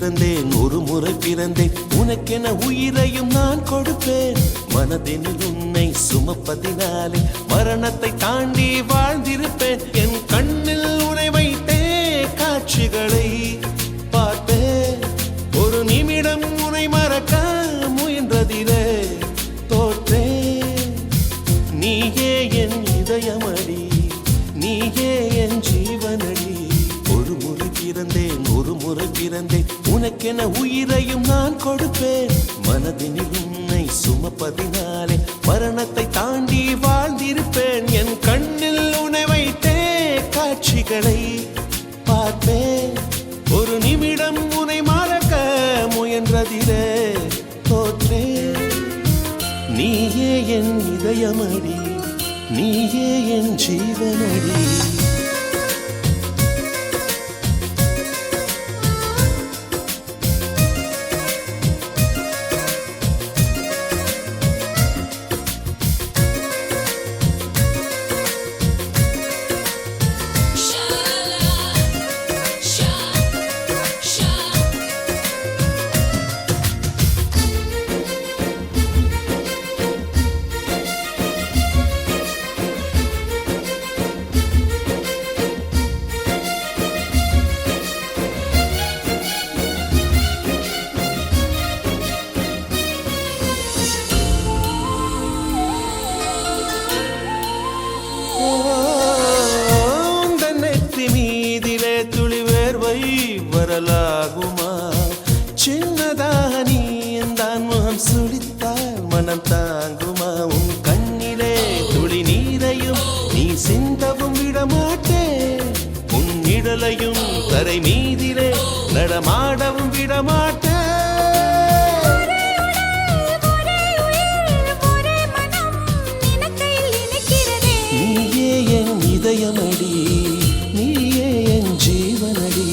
பிறந்தேன், ஒரு முறை பிறந்தேன், உனக்கென உயிரையும் நான் கொடுப்பேன். மனதினில் உன்னை சுமப்பதினாலே மரணத்தை தாண்டி வாழ்ந்திருப்பேன். என் கண்ணில் உன்னை வைத்தே காட்சிகளை பார்ப்பேன். ஒரு நிமிடம் உன்னை மறக்க முயன்றதிலே தோற்றேன். நீயே என் இதயமடி, நீயே என் ஜீவனடி. ஒரு முறை பிறந்தேன், ஒரு முறை பிறந்தேன், உனக்கென உயிரையும் நான் கொடுப்பேன். மனதினில் உன்னை சுமப்பதினாலே மரணத்தை தாண்டி வாழ்ந்திருப்பேன். என் கண்ணில் உன்னை வைத்தே காட்சிகளை பார்ப்பேன். ஒரு நிமிடம் உன்னை மறக்க முயன்றதிலே தோற்றேன். நீயே என் இதயமடி, நீயே என் ஜீவனடி. மீதிலே துளி வேர்வை வரலாகுமா? சின்னதாக நீ எந்தான் முகம் சுழித்தால் மனம் தாங்குமா? உன் கண்ணிலே துளி நீரையும் நீ சிந்தவும் விடமாட்டேன். உன் நிழலையும் தரை மீதிலே நடமாடவும் விடமாட்டேன். நீயே என் இதயமடி, நீயே என் ஜீவனடி.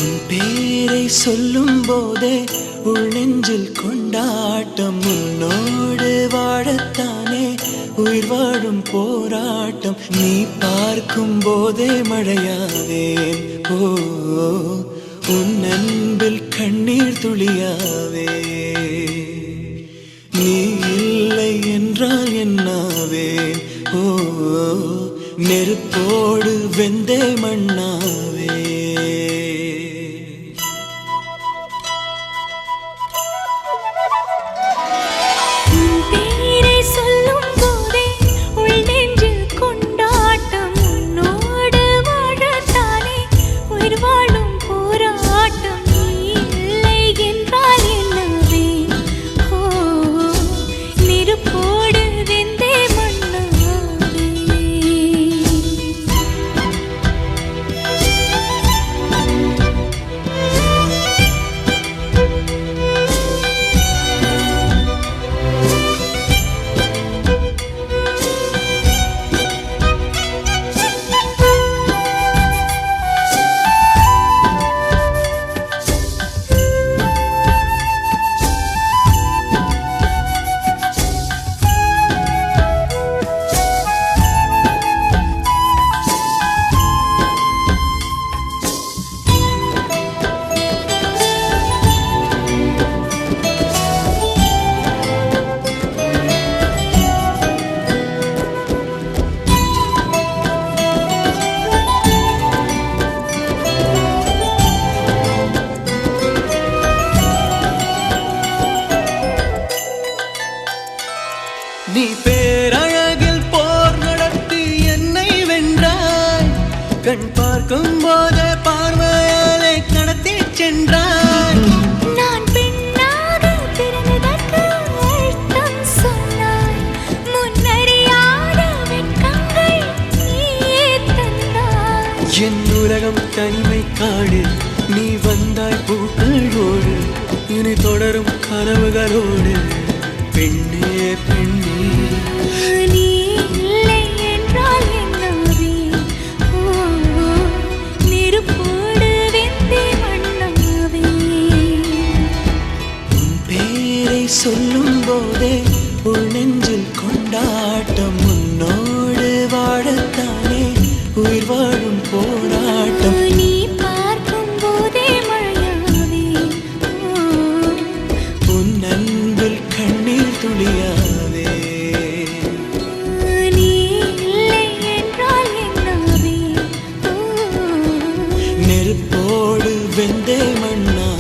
உன் பேரை சொல்லும் போதே உள் நெஞ்சில் கொண்டாட்டம். உன்னோடு வாழத்தானே உயிர் வாழும் போராட்டம். நீ பார்க்கும் போதே மழையாவேன். ஓ உன் அன்பில் கண்ணீர் துளியாவே. நீ இல்லை என்றால் என்னாவேன். ஓ நெருப்போடு வெந்தே மண்ணாவே. நீ பேரழகில் போர் நடத்தி என்னை வென்றாய். கண் பார்க்கும் போதே பார்வையாலே கடத்தி சென்றாய். நான் பெண்ணாக பிறந்ததற்கு அர்த்தம் சொன்னாய். முன்னறியாத வெட்கங்கள் நீயே தந்தாய். என் உலகம் தனிமை காடு. நீ வந்தாய் பூக்களோடு. இனி தொடரும் கனவுகளோடு. பெண்ணே பெண்ணே நீ இல்லை என்றால் என்னாவே. நெருப்போடு வெந்தே மண்ணாவே. உன் பேரை சொல்லும் போதே உள் நெஞ்சில் கொண்டாட்டம். உன்னோடு வாழத்தானே உயிர் வாழும் போராட்டம். நீ பார்க்கும் போதே மழையாவே. உன் அன்பில் கண்ணீர் துளியாவே. நீ இல்லை என்றால் என்னாவே. நெருப்போடு வெந்தே மண்ணாவே.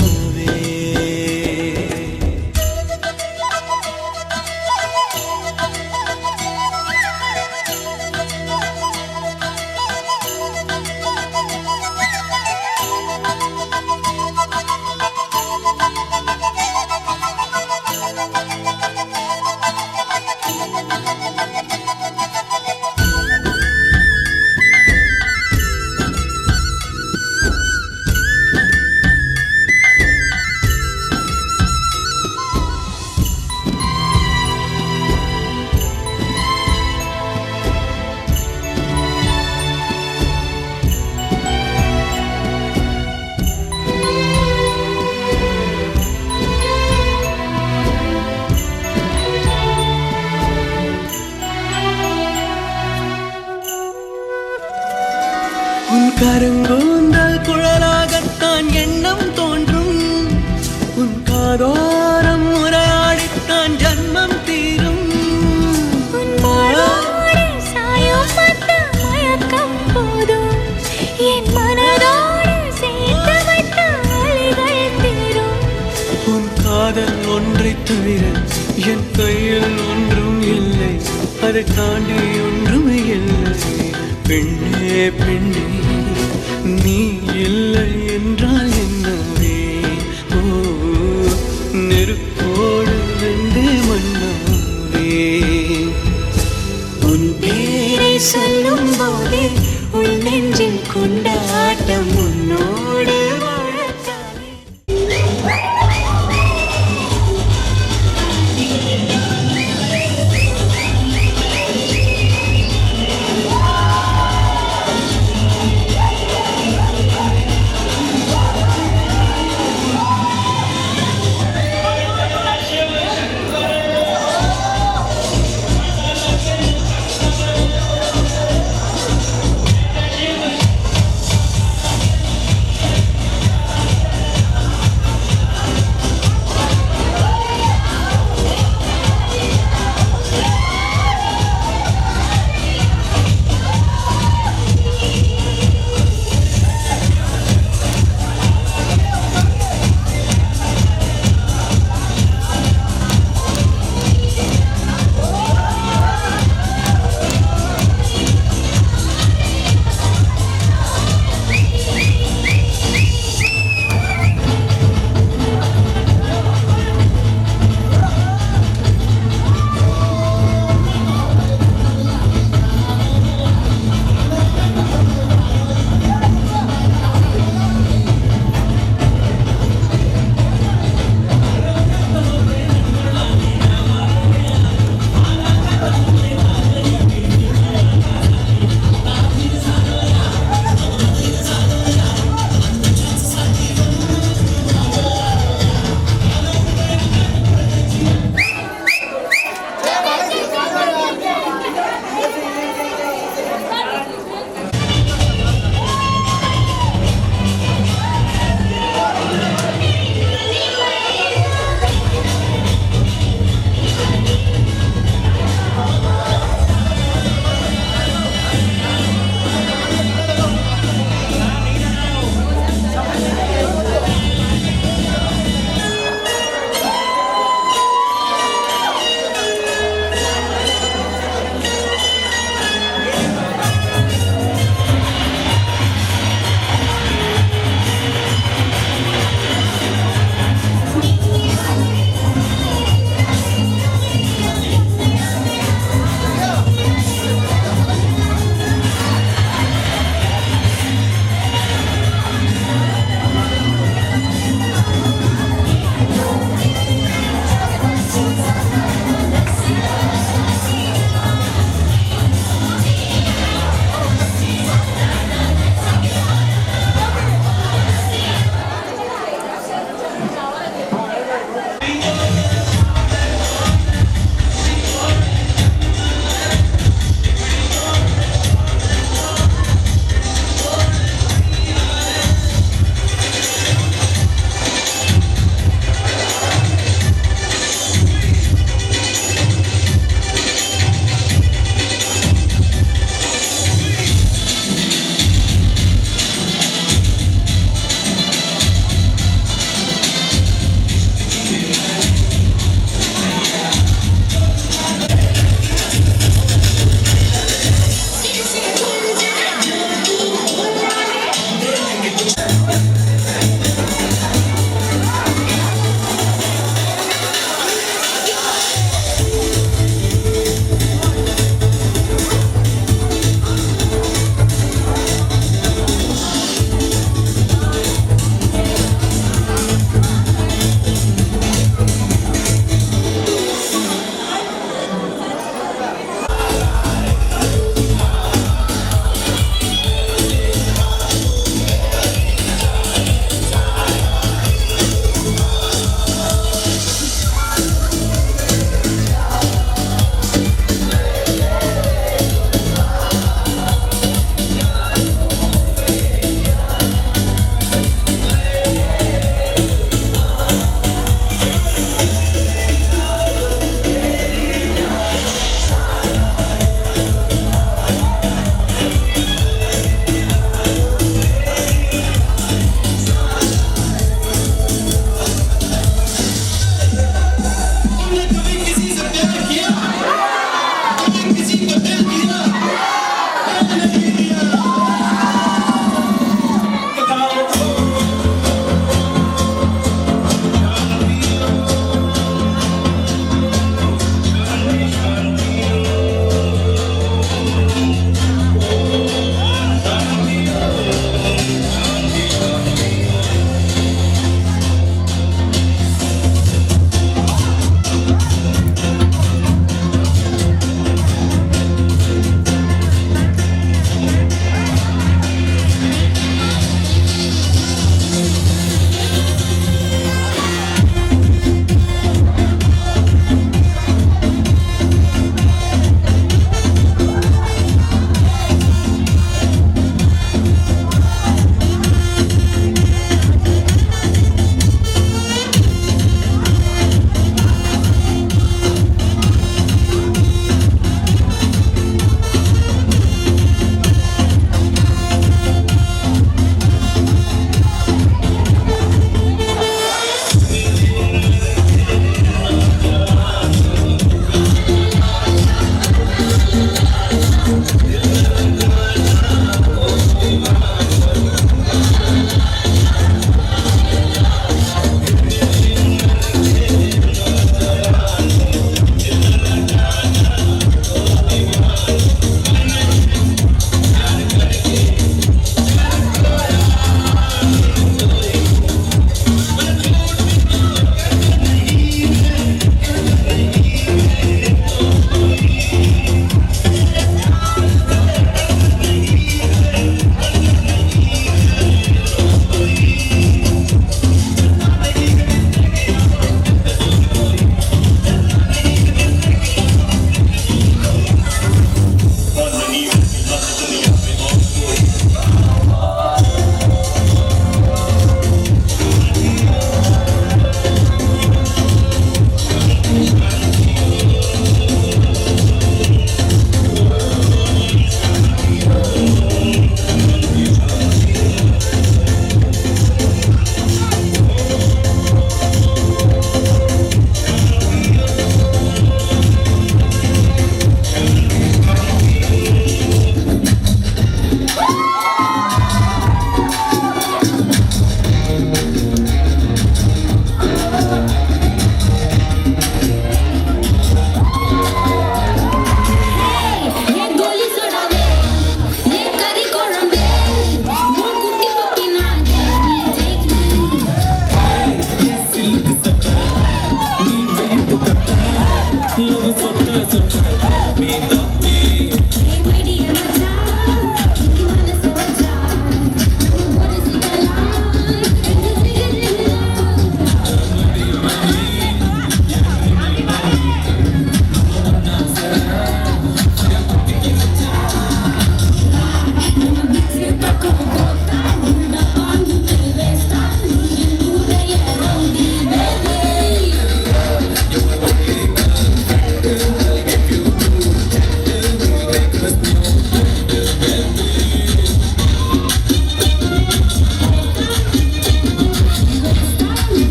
உன் கருங்கூந்தல் குழலாகத்தான் எண்ணம் தோன்றும். உன் காதோரம் உரையாடித்தான் ஜன்மம் தீரும். உன் மாரோடு சாயம் பார்த்த மயக்கம் போதும். என் மனதோடு சேர்த்து வைத்த வலிகள் தீரும். உன் காதல் ஒன்றை தவிர என் கையில் ஒன்றும் இல்லை. அதை தாண்டி ஒன்றும் இல்லை. பெண்ணே பெண்ணே நீ இல்லை என்றால் என்னவே. ஓ நெருப்போடு வெந்தே மண்ணாவே. உன் பேரை சொல்லும் போதே உன் நெஞ்சில் கொண்டாட்டம். உன்னோடு வாழத்தானே.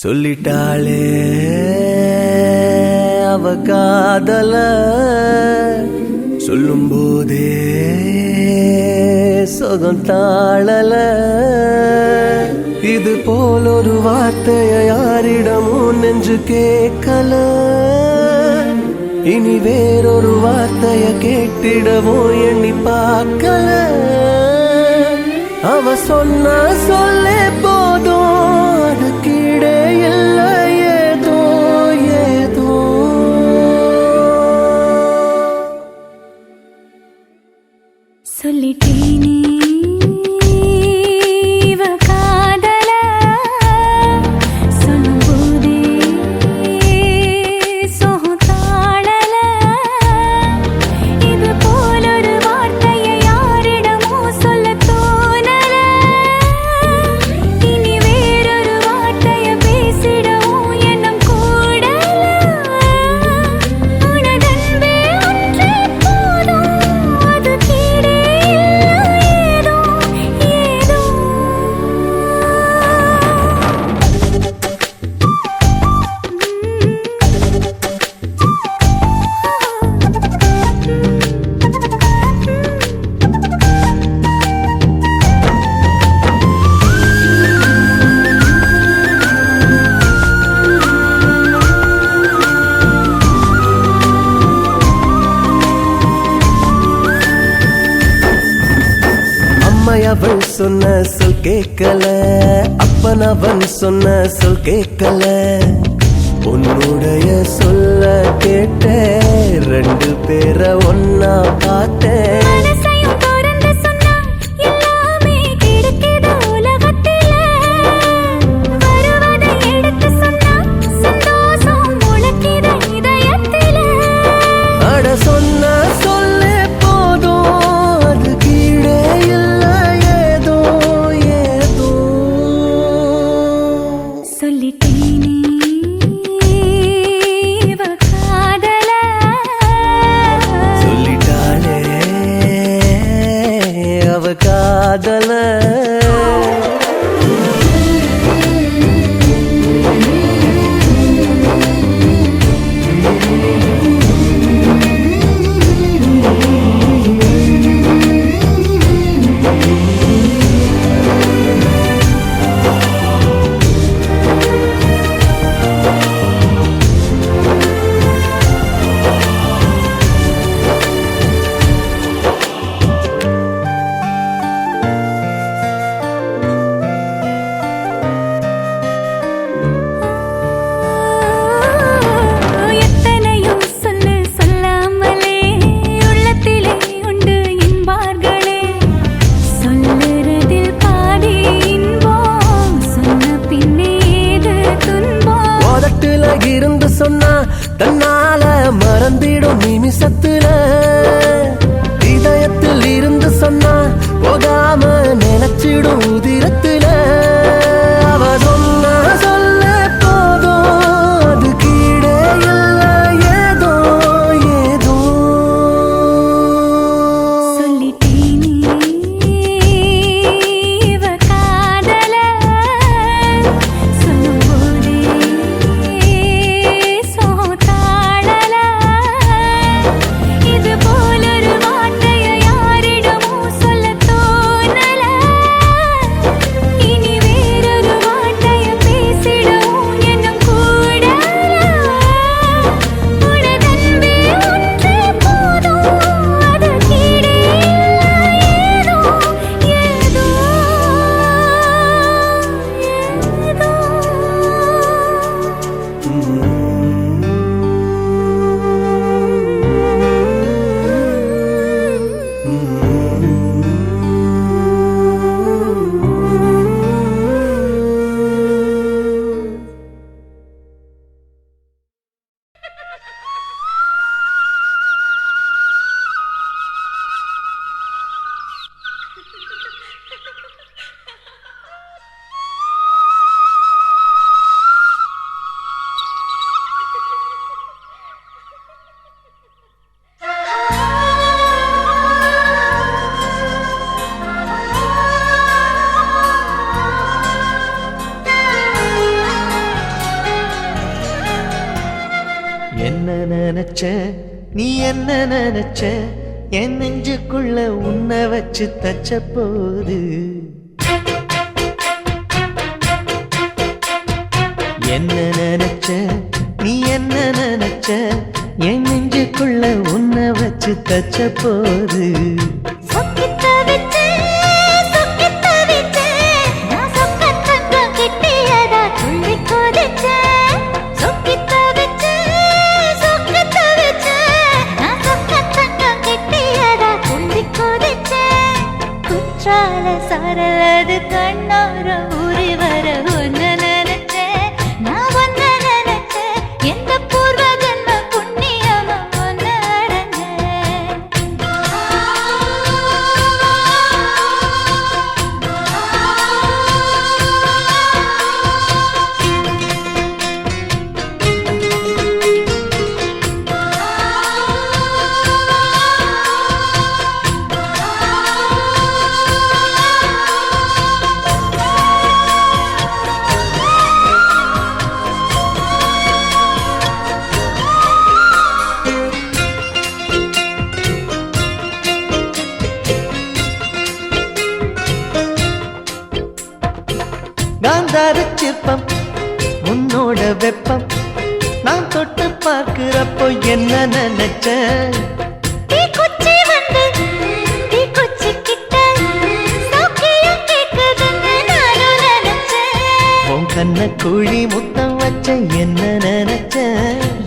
சொல்லிட்டாளே அவ காதல சொல்லும் போதே சொகம் தாழல இது போல் ஒரு வார்த்தைய யாரிடமும் நெஞ்சு கேட்கல இனி வேறொரு வார்த்தைய கேட்டிடவும் எண்ணி பார்க்கல அவ சொன்ன சொல்லே போதும் அது கீழே இல்லை ஏதோ ஏதோ சொல்லிட்டேனே இவ காதல சொல்லும்போதே சோகம் தாழல இது போல் ஒரு வார்த்தையை யாரிடமும் சொல்ல தோணல இனி வேறொரு வார்த்தையை பேசிடவும் எண்ணம் கூடல உனதன்பே ஒன்றே போதும் அது கீழே ஏதோ ஏதோ அம்மையவன் சொன்ன சொல் கேட்கல அப்பன் அவன் சொன்ன சொல் கேட்கல உன்னுடைய சொல்ல கேட்டேன் ரெண்டு பேரை ஒன்னா பார்த்தேன் மனசையும் திறந்து சொன்னா எல்லாமே கிடைக்குது உலகத்தில வருவதை எடுத்து சொன்னா சந்தோஷம் முளைக்குது இதயத்தில அட சொன்ன சொல்லே போதும் அது கீழே இல்லை ஏதோ ஏதோ சொல்லிட்டேனே இவ காதல சொல்லிட்டாளே அவ காதல நினைச்ச நீ என்ன நினைச்ச என் நெஞ்சுக்குள்ள உன்னை வச்சு தச்ச போது என்ன நினைச்ச நீ என்ன நினைச்ச என் நெஞ்சுக்குள்ள உன்னை வச்சு தச்ச போது சரலது கண்ணோர ஊறி வர ஒன்னு நினைச்சேன் நான் ஒன்னு நினைச்சேன் எந்த பூர்வ ஜன்ம புண்ணியமா ஒன்னு அடைஞ்சேன் காந்தார சிற்பம் உன்னோட வெப்பம் நான் தொட்டு பார்க்கிறப்போ என்ன நினைச்ச தீக்குச்சி வந்து தீக்குச்சி கிட்ட சௌக்கியம் கேட்குதுன்னு நானும் நினைச்சேன் உன் கண்ண குழி முத்தம் வச்ச என்ன நினைச்ச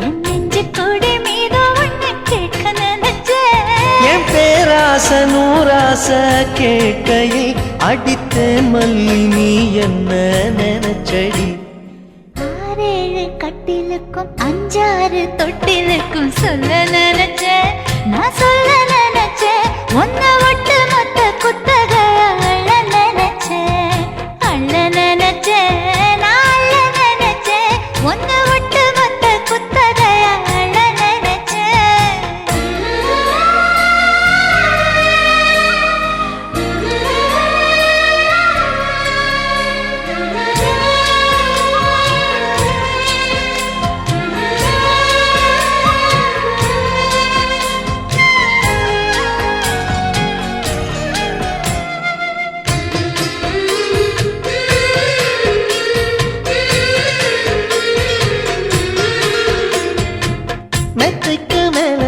என் நெஞ்சு கொடி மீது ஒன்னு கேட்க நினைச்சேன் என் பேராச நூராச கேட்கையை அடித்தேன் மல்லி நீ என்ன நினைச்சடி ஆறேழு கட்டிலுக்கும் அஞ்சாறு தொட்டிலுக்கும் சொல்ல நினைச்சேன் நான் சொல்ல நினைச்சேன் ஒன்ன ஒட்டு மொத்த குத்தக அள்ள நினைச்சேன் அள்ள நினைச்சேன் நான் அள்ள நினைச்சேன் ஒன்ன ஒட்டு மொத்த குத்தக அள்ள மெத்தைக்கு மேல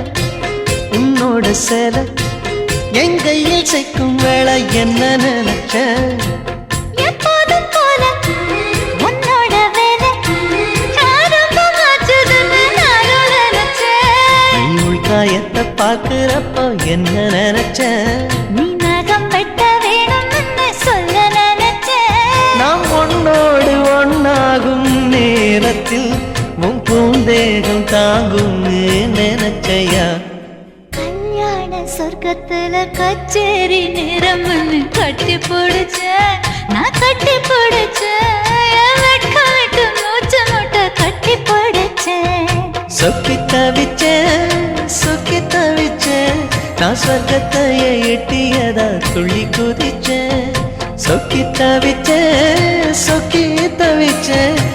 உன்னோட சேல என் கையில் சேர்க்கும் வேளை என்ன நினைச்ச எப்போதும் போல உன்னோட வேலை ஆரம்பமாச்சுதுன்னு நானும் நினைச்சேன் நீ உள்காயத்தை பார்க்கிறப்போ என்ன நினைச்ச நீ நகம் வெட்ட வேணும்னு சொல்ல நினைச்சேன் நாம் ஒன்னோடு ஒன்னாகும் நேரத்தில் உன் பூந்தேகம் தாங்கும் நினைச்சையா கல்யாண சொர்க்கத்துல கச்சேரி நேரம்னு கட்டி பிடிச்ச நான் கட்டி பிடிச்சேன் வெட்கம் விட்டு மூச்சு முட்டை கட்டி பிடிச்சேன் சொக்கி தவிச்சேன் நான் சொர்க்கத்தைய எட்டியதா துள்ளி குதிச்சேன் சொக்கி தவிச்சேன்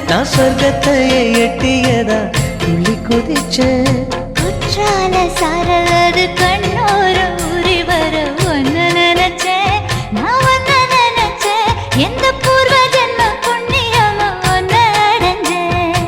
நான் சொர்க்கத்தைய எட்டியதா துள்ளி குதிச்சேன் குற்றால சாரலது கண்ணோர ஊறி வர ஒன்னு நினைச்சேன் நான் ஒன்னு நினைச்சேன் எந்த பூர்வ ஜன்ம புண்ணியமா ஒன்னு அடைஞ்சேன்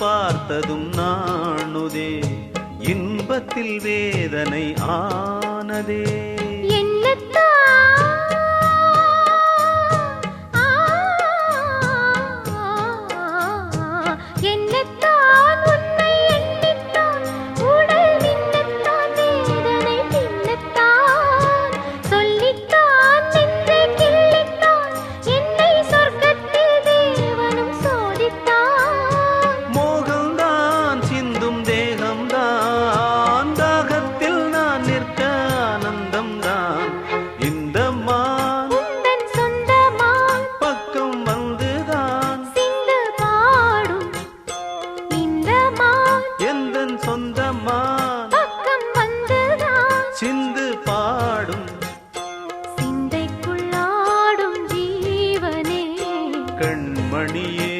பார்த்ததும் நாணுதே இன்பத்தில் வேதனை ஆனதே சிந்து பாடும் சிந்தைக்குள்ளாடும் ஜீவனே கண்மணியே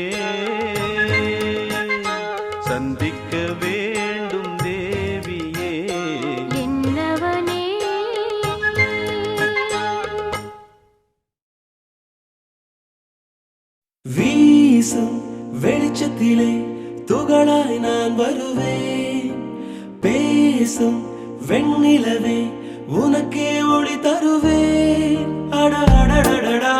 சந்திக்க வேண்டும் தேவியே என்னவனே வீசும் வெளிச்சத்திலே துகளாய் நான் வருவேன் பேசும் வெண்ணிலவே உனக்கே ஒளி தருவேன் அடடடடடா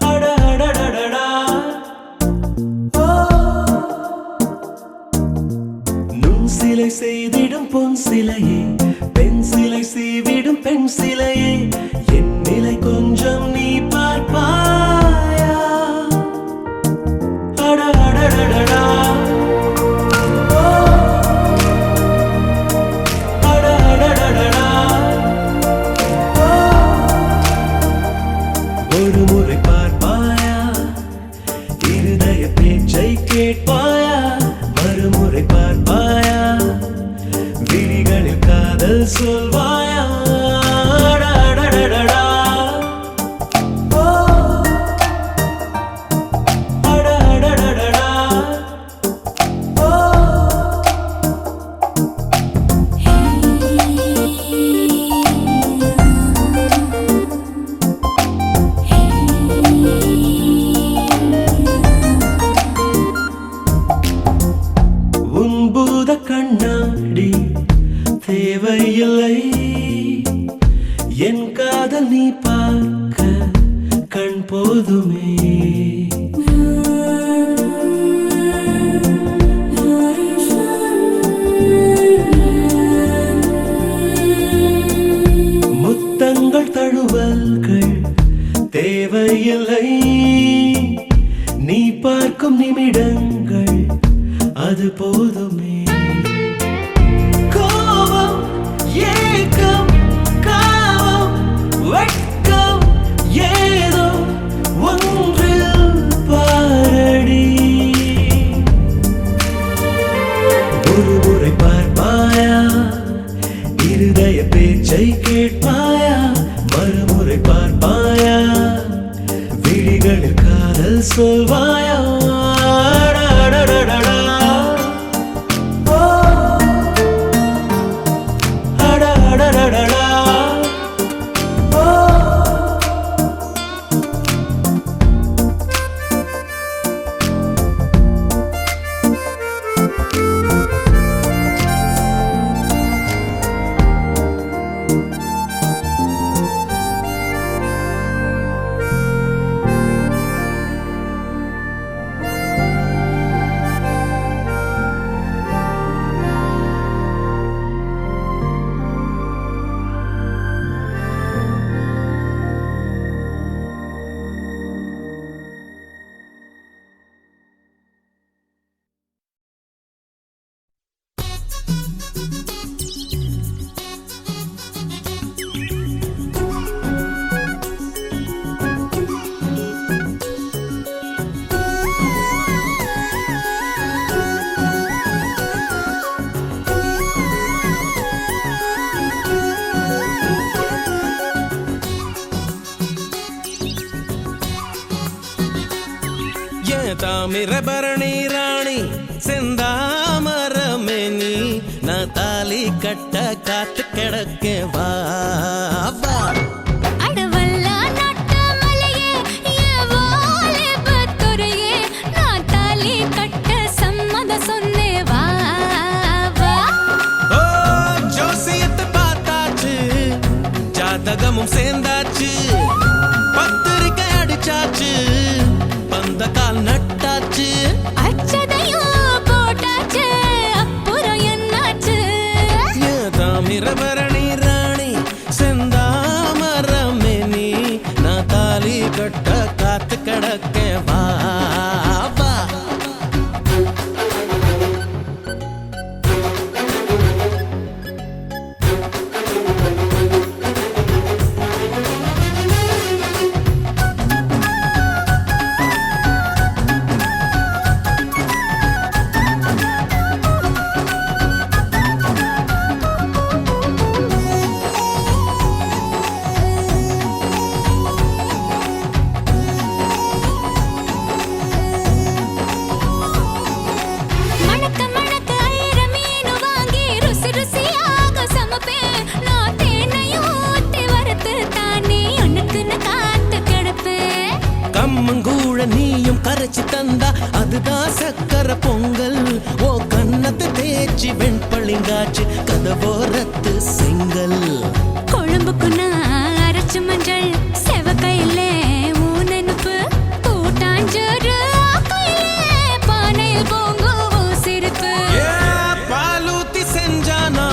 அடடடடடா நுண் சிலை செய்திடும் பொன் சிலையே பெண் சிலை செய்விடும் பெண் சிலையே என் நிலை கொஞ்சம் நீ பார்ப்பாயா அடடடடடா ஒரு முறை பார்ப்பாயா இருதய பேச்சை கேட்பாயா மறுமுறை பார்ப்பாயா விழிகளில் காதல் சொல்வாயா அடடடடடா அடடடடடா உன்பூத கண்ணாடி தேவையில்லை என் காதல் நீ பார்க்க கண் போதுமே முத்தங்கள் தழுவல்கள் தேவையில்லை நீ பார்க்கும் நிமிடங்கள் அது போதுமே கோபம் ஏக்கம் காவம் வெட்கம் ஏதோ ஒன்றில் பாரடி ஒரு முறை பார்ப்பாயா இருதய பேச்சை கேட்பாயா மறுமுறை பார்ப்பாயா விழிகளில் காதல் சொல்வாயா அடடடடடா அடடடடடா தாமிரபரணி ராணி செந்தாமரமேனி நான் தாலி கட்ட காத்து கிடக்க வா வா அடவல்லா நாட்டு மலையே ஏ வாலிப கிடக்க வா வா. மணக்க மணக்க ஐர மீனு வாங்கி ருசி ருசியாக சமைப்பேன். நான் தேனையும் ஊத்தி வறுத்து தானே உனக்குன்னு காத்து கிடப்பேன். கம்மங்கூழ நீயும் கரைச்சி தந்தா அதுதான் சக்கரை பொங்கல். ஓ கண்ணத்தை தேய்ச்சி வெண்பளிங்காச்சு கதவோரத்து செங்கல். கொழும்புக்கு நான் அரைச்ச மஞ்சள் செவக்கையில ஊனனுப்பு கூட்டாஞ்சோறு ஆக்கையில பானையில் பொங்கும் சிரிப்பு. ஏ, பாலூத்தி செஞ்சானா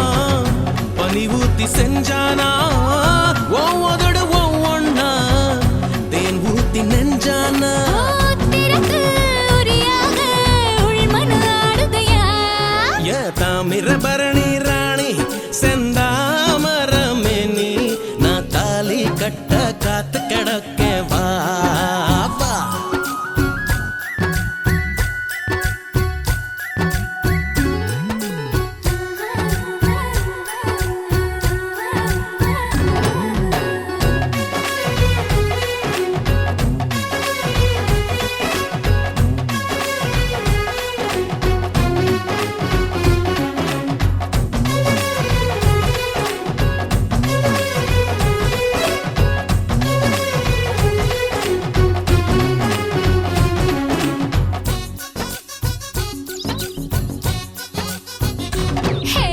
பனி ஊத்தி செஞ்சானா ஒவ்வொரு ஒவ்வொன்னா தேன் ஊத்தி நெஞ்சானா. திறக்கு உரியாக உள்மனு ஆடுதையா. ஏ தாமிரபரணி ராணி செந்தாமரமேனி நான் தாலி கட்ட காத்து கிடக்க வா வா. ஹே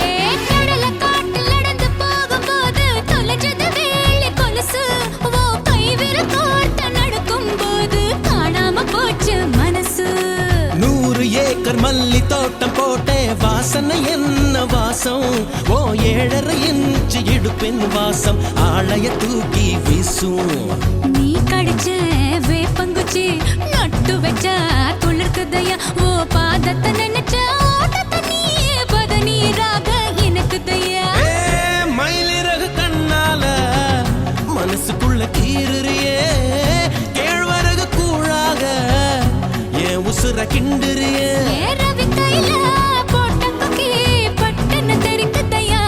கடல காட்டில் நடந்து போகும்போது தொலைஞ்சது வேலி கொலுசு. ஓ கைவிரல் கோர்த்து நடக்கும்போது காணாம போச்சு மனசு. 100 ஏக்கர் மல்லி தோட்டம் போட்டே வாசனை என்ன வாசம். ஓ 7.5 இன்ச்சு இடுப்பின் வாசம் ஆளைய தூக்கி வீசும். நீ கடிச்ச வேப்பங்குச்சி நட்டு வச்சா துளிர்க்குதையா. ஓ பாதத்தை நினைச்ச ஓட்டத்தை நீயே பதநீராக எனக்குதையா. ஏ, மயிலிறகு கண்ணால மனசுக்குள்ள கீறுறியே. கேழ்வரகு கூழாக என் உசுர கிண்டுறியே. ஏறவி கையில போட்ட குக்கி பட்டுன்னு தெரிக்குதையா.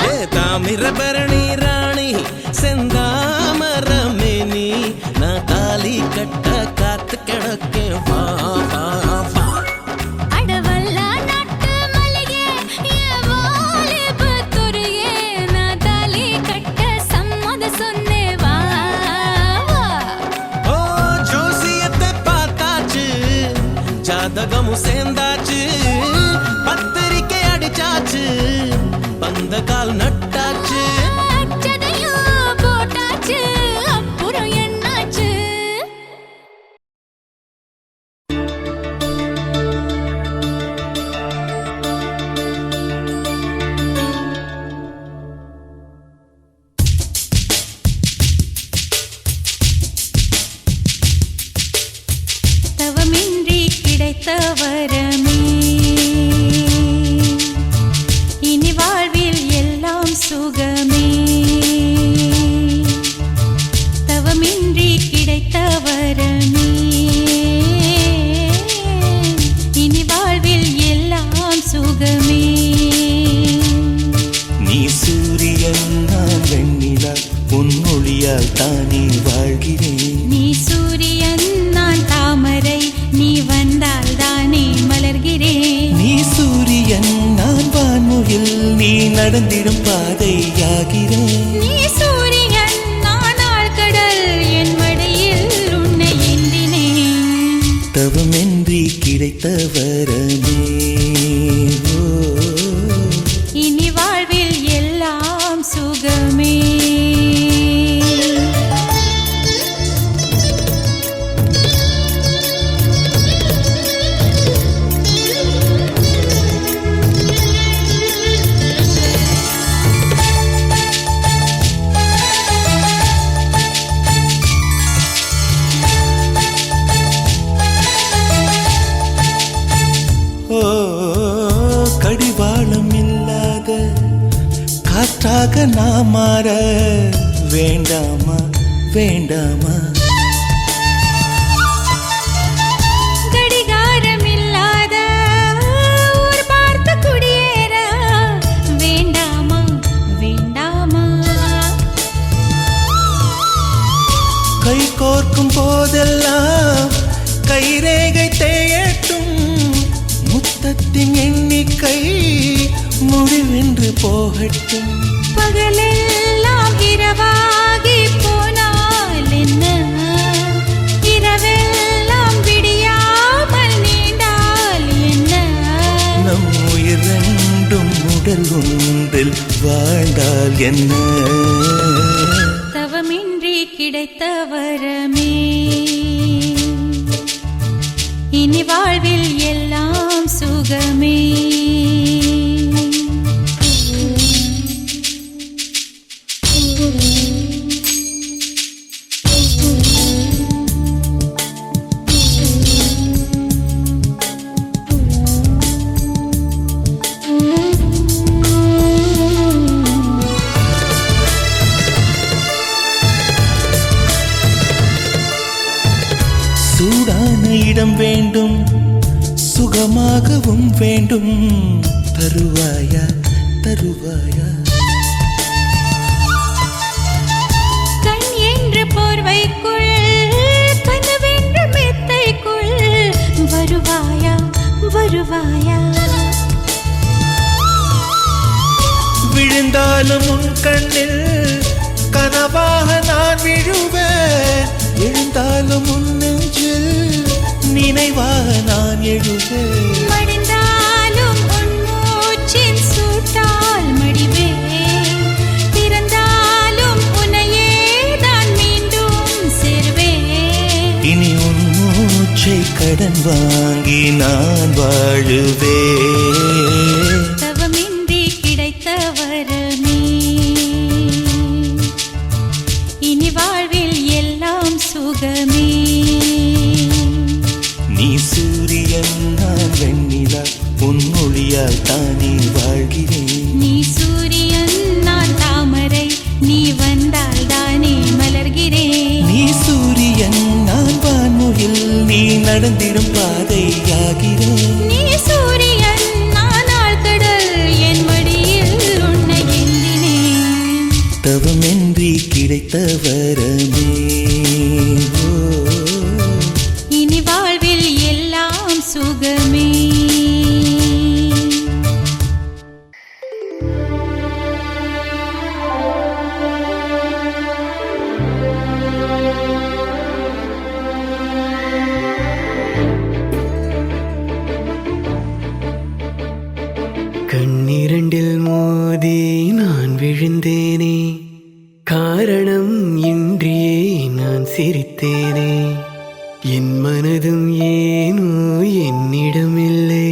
ஏ தாமிரபரணி ராணி செந்தாமரமேனி நான் தாலி கட்ட காத்து கிடக்க வா வா வா. அடவல்லா நாட்டு மலையே என் வாலிப துறையே நான் தாலி கட்ட சம்மத சொன்னே வா வா. ஓ ஜோசியத்தை பார்த்தாச்சு ஜாதகமும் சேர்ந்தாச்சு பத்திரிக்கை அடிச்சாச்சு பந்த கால் நட்டாச்சு. அச்சதையும் போட்டாச்சு அப்புறம் என்னாச்சு. தவமின்றி கிடைத்த வரமே இனி வாழ்வில் எல்லாம் சுகமே. தவமின்றி கிடைத்த வரமே இனி வாழ்வில் எல்லாம் சுகமே. நீ சூரியன் நான் வெண்ணிலா உன் ஒளியால் தானே வாழ்கிறேன். நீ சூரியன் நான் தாமரை நீ வந்தால் தானே மலர்கிறேன். நீ சூரியன் நான் வான்முகில் நீ நடந்திடும் பாதையாகிறேன். நீ சூரியன் நான் ஆழ்கடல் என் மடியில் உன்னை ஏந்தினேன். தவமின்றி கிடைத்த வரமே ஓ. இனி வாழ்வில் எல்லாம் சுகமே. காற்றாக நான் மாற வேண்டாமா வேண்டாமா கடிகாரம் இல்லாத ஊர் பார்த்து குடியேற வேண்டாமா வேண்டாமா கை கோர்க்கும் போதெல்லாம் கைரேகை தேயட்டும் முத்தத்தின் எண்ணிக்கை முடிவென்று போகட்டும் பகலெல்லாம் இரவாகி போனால் என்ன இரவெல்லாம் விடியாமல் நீண்டால் என்ன நம் உயிர் ரெண்டும் உடல் ஒன்றில் வாழ்ந்தால் என்ன தவமின்றி கிடைத்த வரமே இனி வாழ்வில் எல்லாம் சுகமே சூடான இடம் வேண்டும் சுகமாகவும் வேண்டும் தருவாயா தருவாயா கண் என்ற போர்வைக்குள் கனவென்ற மெத்தைக்குள் வருவாயா வருவாயா விழுந்தாலும் உன் கண்ணில் கனவாக நான் விழுவேன் எழுந்தாலும் உன் நெஞ்சில் நினைவாக நான் எழுவேன் மடிந்தாலும் உன் மூச்சின் சூட்டால் மடிவேன் பிறந்தாலும் உன்னையே நான் மீண்டும் சேர்வேன் இனி உன் மூச்சை கடன் வாங்கி நான் வாழுவேன் தவமின்றி கிடைத்த வரமே இனி வாழ்வில் எல்லாம் சுகமே நீ சூரியன் நான் வெண்ணிலா உன் மொழியால் தானே வாழ்கிறேன் நீ சூரியன் நான் தாமரை நீ வந்தால் தானே மலர்கிறேன் நீ சூரியன் நான் வான்முகில் நீ நடந்திடும் பாதையாகிறேன் நீ சூரியன் நான் ஆழ்கடல் என் மடியில் உன்னை எண்ணினேன் தவமின்றி கிடைத்த வரமே ஓ. இனி வாழ்வில் எல்லாம் சுகமே கண்ணிரண்டில் மோதி நான் விழுந்தேனே காரணம் இன்றியே நான் சிரித்தேனே என் மனதும் ஏனோ என்னிடமில்லை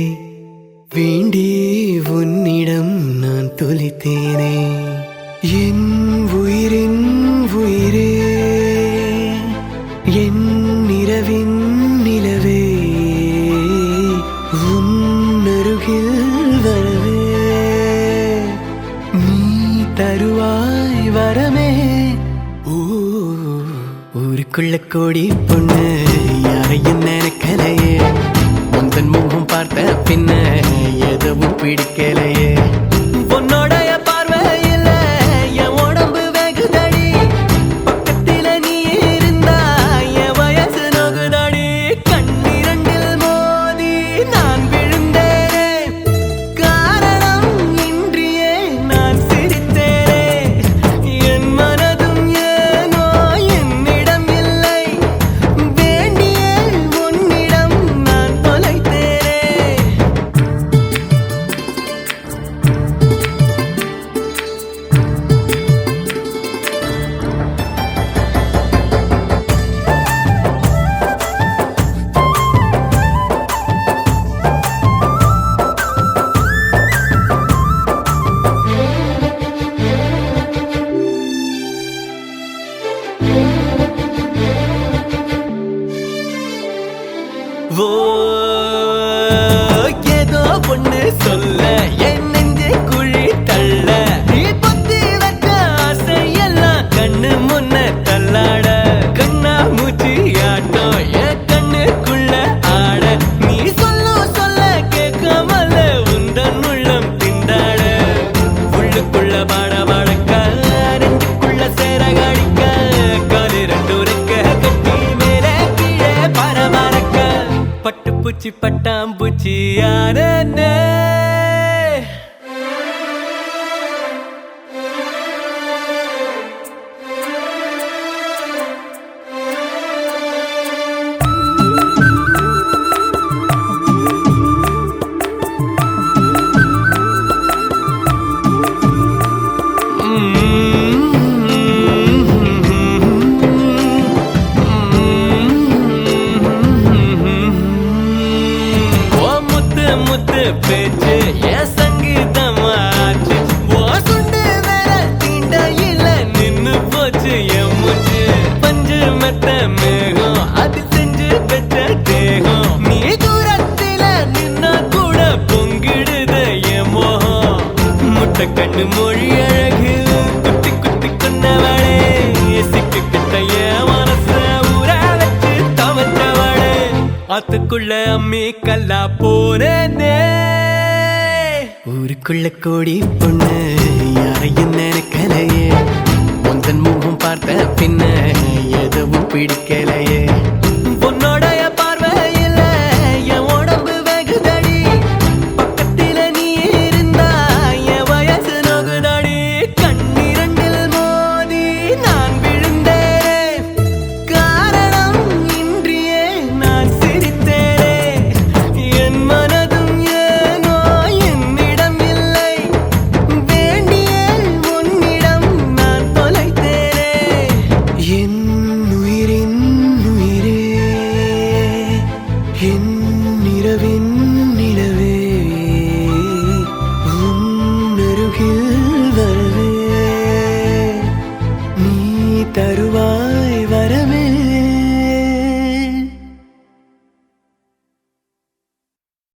வேண்டியே உன்னிடம் நான் தொலைத்தேனே என் உயிரின் உயிரே என் நிலவின் நிலவே உன் அருகில் வரவே நீ தருவாய் வரமே ஓ ஊருக்குள்ள கோடி பொண்ணு யாரையும் நினைக்கலையே உந்தன் முகம் பார்த்த பின்ன எதுவும் பிடிக்கலையே உன்னோடைய பார்வையில் என் உடம்பு வெகுதடி பக்கத்தில நீ இருந்தா என் வயசு நோகுதடி கண்ணிரண்டில் மோதி நான் விழுந்தேனே காரணம் இன்றியே நான் சிரித்தேனே என் மனதும் ஏனோ என்னிடம் இல்லை வேண்டியே உன்னிடம் நான் தொலைத்தேனே ஓ ஏதோ பொண்ணு சொல்ல என் நெஞ்சு குழி தள்ள நீ பத்தி பூச்சி பட்டாம்பூச்சி யானே முத்து பேச்சு என் சங்கீதமாச்சு ஓ சுண்டு வேற தீண்டையில நின்னு போச்சு என் மூச்சு பஞ்சு மெத்த மேகம் அது செஞ்சு பெற்ற தேகம் நீ தூரத்தில நின்னா கூட பொங்கிடுது என் மோகம் முட்டை கண்ணு மொழி அழகு குத்தி குத்தி கொண்டவளே சிக்கு கிட்ட என் மனச ஊற வச்சு தவச்சவளே ஆத்துக்குள்ள அம்மி கல்லா போனே ஊருக்குள்ள கோடி பொண்ணு யாரையும் நினைக்கலையே உந்தன் முகம் பார்த்த பின்ன எதுவும் பிடிக்கலையே